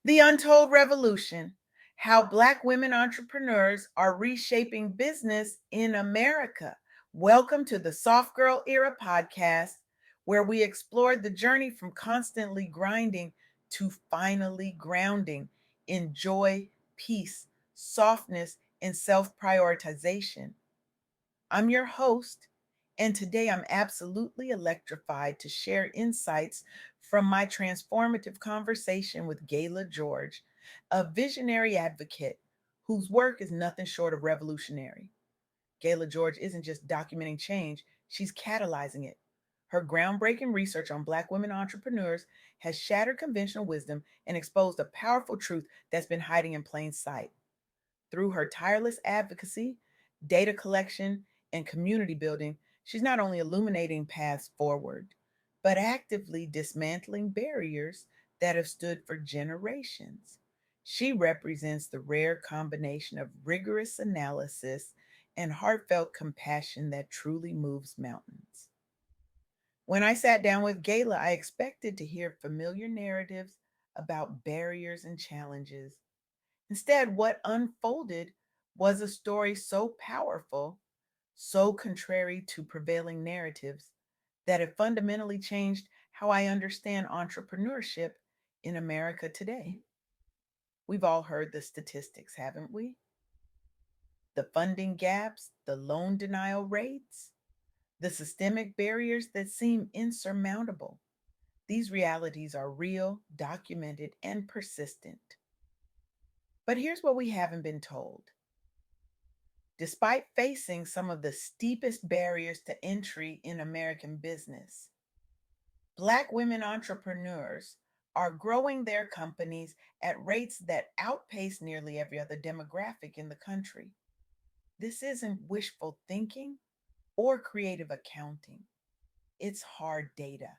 The Untold Revolution: How Black Women Entrepreneurs Are Reshaping Business in America. Welcome to the Soft Girl Era podcast, where we explore the journey from constantly grinding to finally grounding in joy, peace, softness, and self prioritization. I'm your host, and today I'm absolutely electrified to share insights from my transformative conversation with Gayla George, a visionary advocate whose work is nothing short of revolutionary. Gayla George isn't just documenting change, she's catalyzing it. Her groundbreaking research on Black women entrepreneurs has shattered conventional wisdom and exposed a powerful truth that's been hiding in plain sight. Through her tireless advocacy, data collection, and community building, she's not only illuminating paths forward, but actively dismantling barriers that have stood for generations. She represents the rare combination of rigorous analysis and heartfelt compassion that truly moves mountains. When I sat down with Gayla, I expected to hear familiar narratives about barriers and challenges. Instead, what unfolded was a story so powerful, so contrary to prevailing narratives, that it fundamentally changed how I understand entrepreneurship in America today. We've all heard the statistics, haven't we? The funding gaps, the loan denial rates, the systemic barriers that seem insurmountable. These realities are real, documented, and persistent. But here's what we haven't been told. Despite facing some of the steepest barriers to entry in American business, Black women entrepreneurs are growing their companies at rates that outpace nearly every other demographic in the country. This isn't wishful thinking or creative accounting, it's hard data.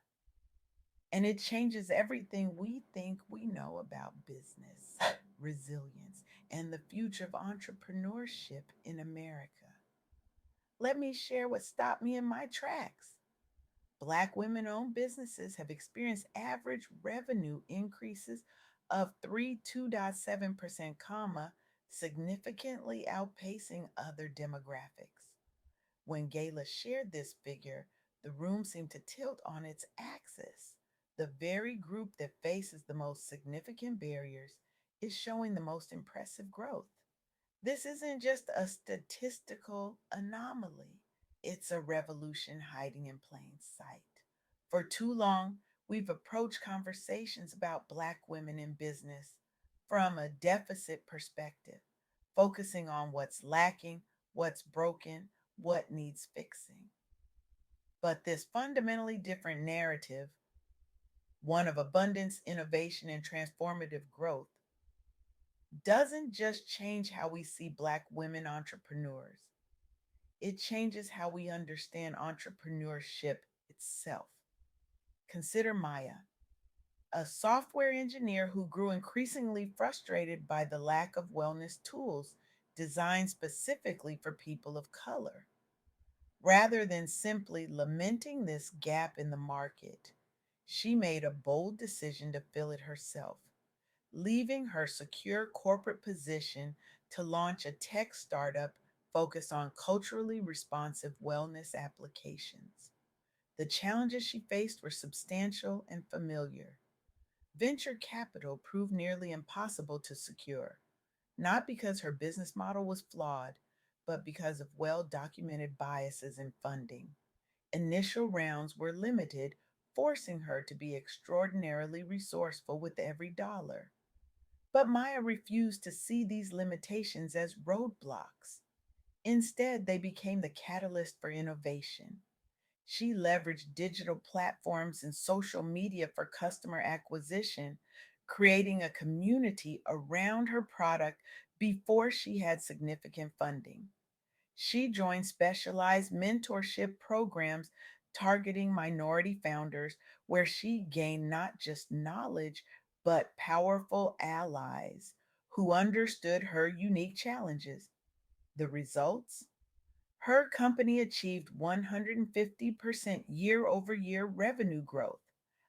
And it changes everything we think we know about business, resilience, and the future of entrepreneurship in America. Let me share what stopped me in my tracks. Black women owned businesses have experienced average revenue increases of 32.7%, comma, significantly outpacing other demographics. When Gayla shared this figure, the room seemed to tilt on its axis. The very group that faces the most significant barriers is showing the most impressive growth. This isn't just a statistical anomaly, it's a revolution hiding in plain sight. For too long, we've approached conversations about Black women in business from a deficit perspective, focusing on what's lacking, what's broken, what needs fixing. But this fundamentally different narrative, one of abundance, innovation, and transformative growth, doesn't just change how we see Black women entrepreneurs, it changes how we understand entrepreneurship itself. Consider Maya, a software engineer who grew increasingly frustrated by the lack of wellness tools designed specifically for people of color. Rather than simply lamenting this gap in the market, she made a bold decision to fill it herself, leaving her secure corporate position to launch a tech startup focused on culturally responsive wellness applications. The challenges she faced were substantial and familiar. Venture capital proved nearly impossible to secure, not because her business model was flawed, but because of well documented biases in funding. Initial rounds were limited, forcing her to be extraordinarily resourceful with every dollar. But Maya refused to see these limitations as roadblocks. Instead, they became the catalyst for innovation. She leveraged digital platforms and social media for customer acquisition, creating a community around her product before she had significant funding. She joined specialized mentorship programs targeting minority founders, where she gained not just knowledge, but powerful allies who understood her unique challenges. The results? Her company achieved 150% year over year revenue growth,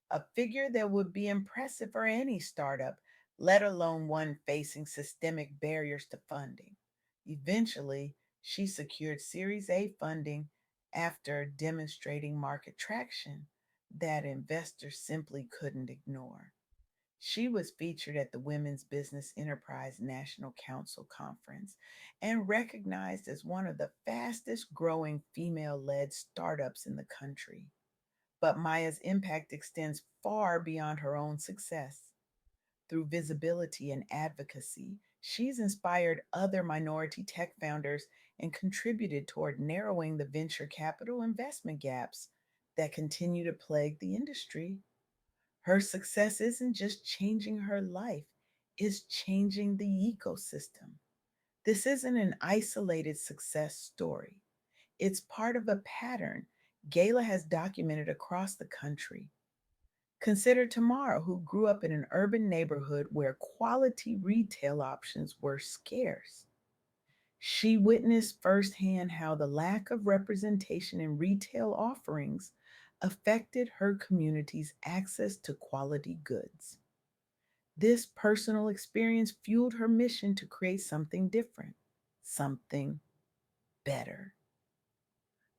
a figure that would be impressive for any startup, let alone one facing systemic barriers to funding. Eventually, she secured Series A funding after demonstrating market traction that investors simply couldn't ignore. She was featured at the Women's Business Enterprise National Council Conference and recognized as one of the fastest growing female led startups in the country. But Maya's impact extends far beyond her own success. Through visibility and advocacy, she's inspired other minority tech founders and contributed toward narrowing the venture capital investment gaps that continue to plague the industry. Her success isn't just changing her life, it's changing the ecosystem. This isn't an isolated success story, it's part of a pattern Gayla has documented across the country. Consider Tamara, who grew up in an urban neighborhood where quality retail options were scarce. She witnessed firsthand how the lack of representation in retail offerings affected her community's access to quality goods. This personal experience fueled her mission to create something different, something better.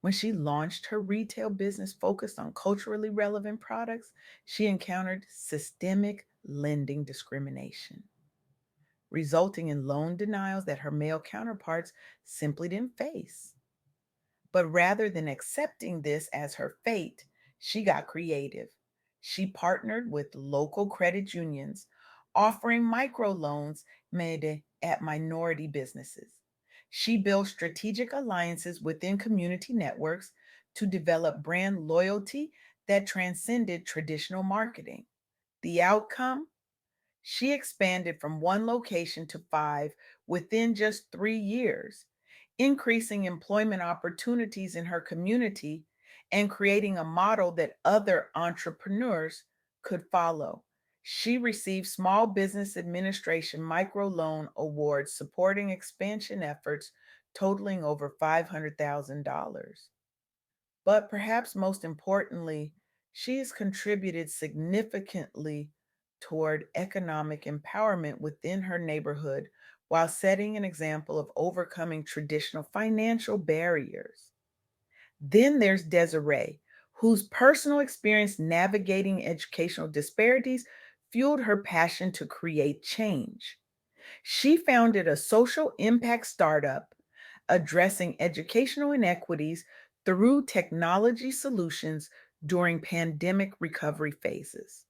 When she launched her retail business focused on culturally relevant products, she encountered systemic lending discrimination, resulting in loan denials that her male counterparts simply didn't face. But rather than accepting this as her fate, she got creative. She partnered with local credit unions, offering microloans made at minority businesses. She built strategic alliances within community networks to develop brand loyalty that transcended traditional marketing. The outcome? She expanded from one location to five within just 3 years, increasing employment opportunities in her community and creating a model that other entrepreneurs could follow. She received Small Business Administration microloan awards supporting expansion efforts totaling over $500,000. But perhaps most importantly, she has contributed significantly toward economic empowerment within her neighborhood while setting an example of overcoming traditional financial barriers. Then there's Desiree, whose personal experience navigating educational disparities fueled her passion to create change. She founded a social impact startup addressing educational inequities through technology solutions during pandemic recovery phases.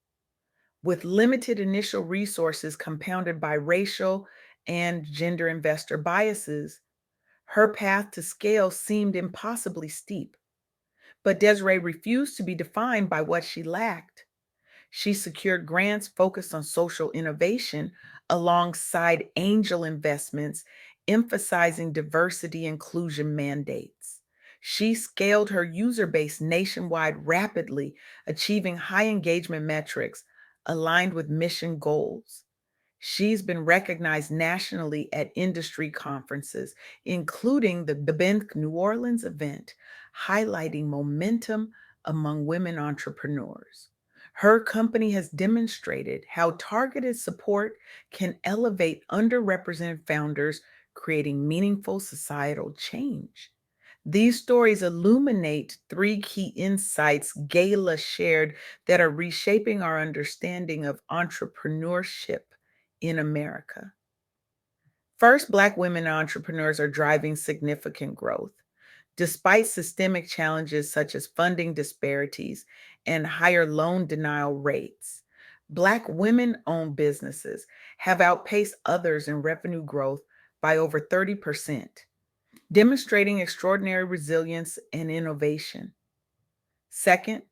With limited initial resources compounded by racial and gender investor biases, her path to scale seemed impossibly steep. But Desiree refused to be defined by what she lacked. She secured grants focused on social innovation alongside angel investments, emphasizing diversity inclusion mandates. She scaled her user base nationwide rapidly, achieving high engagement metrics aligned with mission goals. She's been recognized nationally at industry conferences, including the Bank New Orleans event, highlighting momentum among women entrepreneurs. Her company has demonstrated how targeted support can elevate underrepresented founders, creating meaningful societal change. These stories illuminate three key insights Gayla shared that are reshaping our understanding of entrepreneurship in America. First, Black women entrepreneurs are driving significant growth. Despite systemic challenges such as funding disparities and higher loan denial rates, Black women owned businesses have outpaced others in revenue growth by over 30%, demonstrating extraordinary resilience and innovation. Second,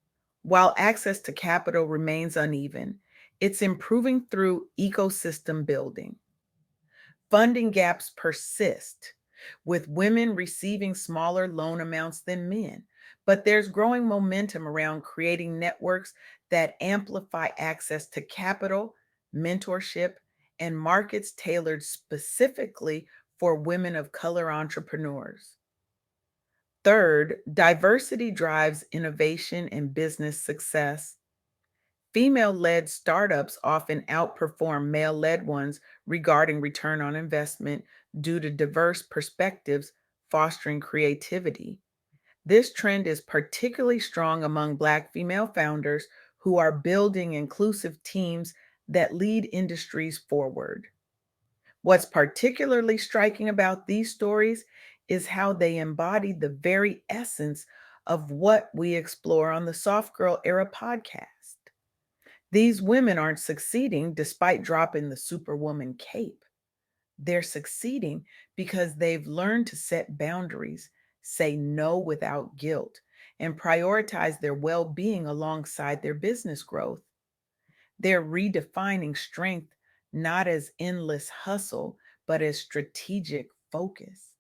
while access to capital remains uneven, it's improving through ecosystem building. Funding gaps persist, with women receiving smaller loan amounts than men. But there's growing momentum around creating networks that amplify access to capital, mentorship, and markets tailored specifically for women of color entrepreneurs. Third, diversity drives innovation and business success. Female led startups often outperform male led ones regarding return on investment due to diverse perspectives fostering creativity. This trend is particularly strong among Black female founders who are building inclusive teams that lead industries forward. What's particularly striking about these stories is how they embody the very essence of what we explore on the Soft Girl Era podcast. These women aren't succeeding despite dropping the superwoman cape. They're succeeding because they've learned to set boundaries, say no without guilt, and prioritize their well being alongside their business growth. They're redefining strength not as endless hustle, but as strategic focus.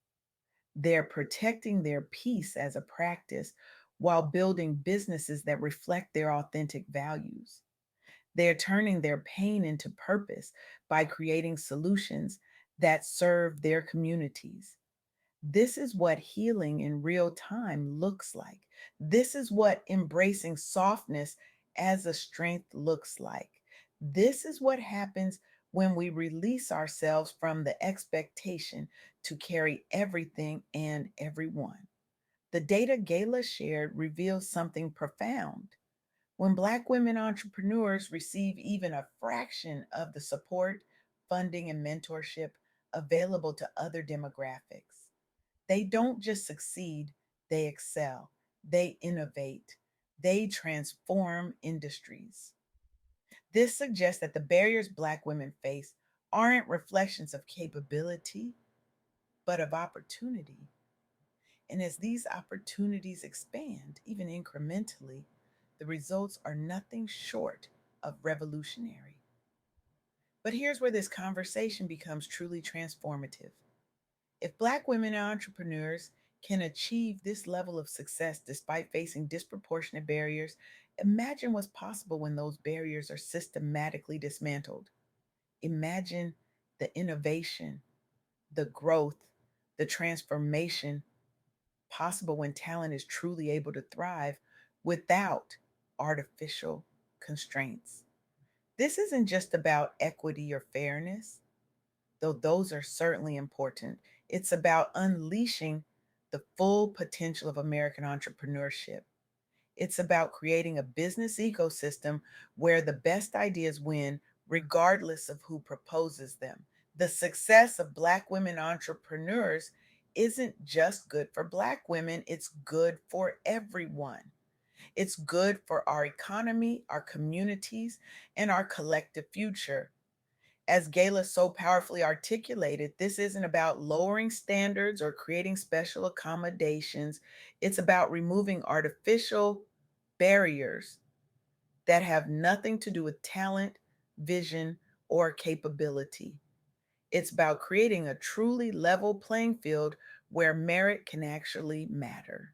They're protecting their peace as a practice while building businesses that reflect their authentic values. They're turning their pain into purpose by creating solutions that serve their communities. This is what healing in real time looks like. This is what embracing softness as a strength looks like. This is what happens when we release ourselves from the expectation to carry everything and everyone. The data Gayla shared reveals something profound. When Black women entrepreneurs receive even a fraction of the support, funding, and mentorship available to other demographics, they don't just succeed, they excel, they innovate, they transform industries. This suggests that the barriers Black women face aren't reflections of capability, but of opportunity. And as these opportunities expand, even incrementally, the results are nothing short of revolutionary. But here's where this conversation becomes truly transformative. If Black women entrepreneurs can achieve this level of success despite facing disproportionate barriers, imagine what's possible when those barriers are systematically dismantled. Imagine the innovation, the growth, the transformation possible when talent is truly able to thrive without artificial constraints. This isn't just about equity or fairness, though those are certainly important. It's about unleashing the full potential of American entrepreneurship. It's about creating a business ecosystem where the best ideas win, regardless of who proposes them. The success of Black women entrepreneurs isn't just good for Black women, it's good for everyone. It's good for our economy, our communities, and our collective future. As Gayla so powerfully articulated, this isn't about lowering standards or creating special accommodations. It's about removing artificial barriers that have nothing to do with talent, vision, or capability. It's about creating a truly level playing field where merit can actually matter.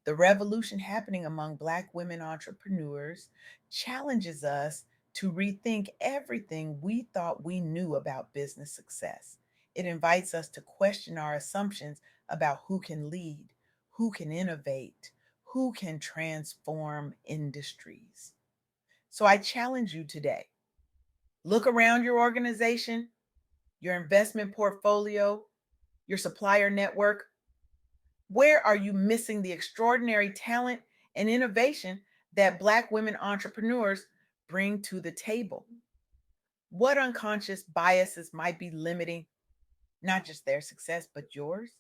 The revolution happening among Black women entrepreneurs challenges us to rethink everything we thought we knew about business success. It invites us to question our assumptions about who can lead, who can innovate, who can transform industries. So I challenge you today. Look around your organization, your investment portfolio, your supplier network. Where are you missing the extraordinary talent and innovation that Black women entrepreneurs bring to the table? What unconscious biases might be limiting not just their success, but yours?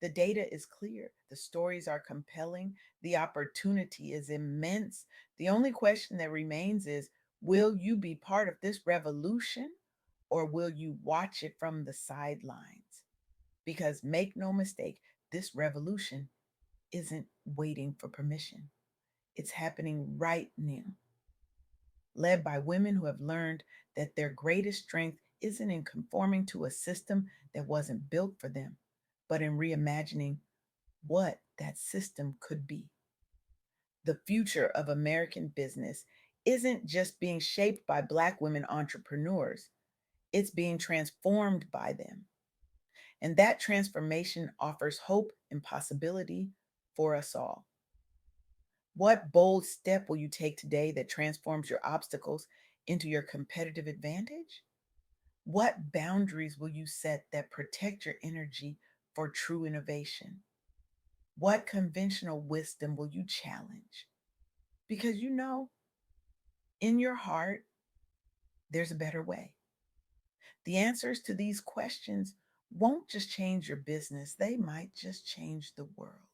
The data is clear. The stories are compelling. The opportunity is immense. The only question that remains is, will you be part of this revolution or will you watch it from the sidelines? Because make no mistake, this revolution isn't waiting for permission. It's happening right now, led by women who have learned that their greatest strength isn't in conforming to a system that wasn't built for them, but in reimagining what that system could be. The future of American business isn't just being shaped by Black women entrepreneurs, it's being transformed by them. And that transformation offers hope and possibility for us all. What bold step will you take today that transforms your obstacles into your competitive advantage? What boundaries will you set that protect your energy for true innovation? What conventional wisdom will you challenge? Because you know, in your heart, there's a better way. The answers to these questions won't just change your business, they might just change the world.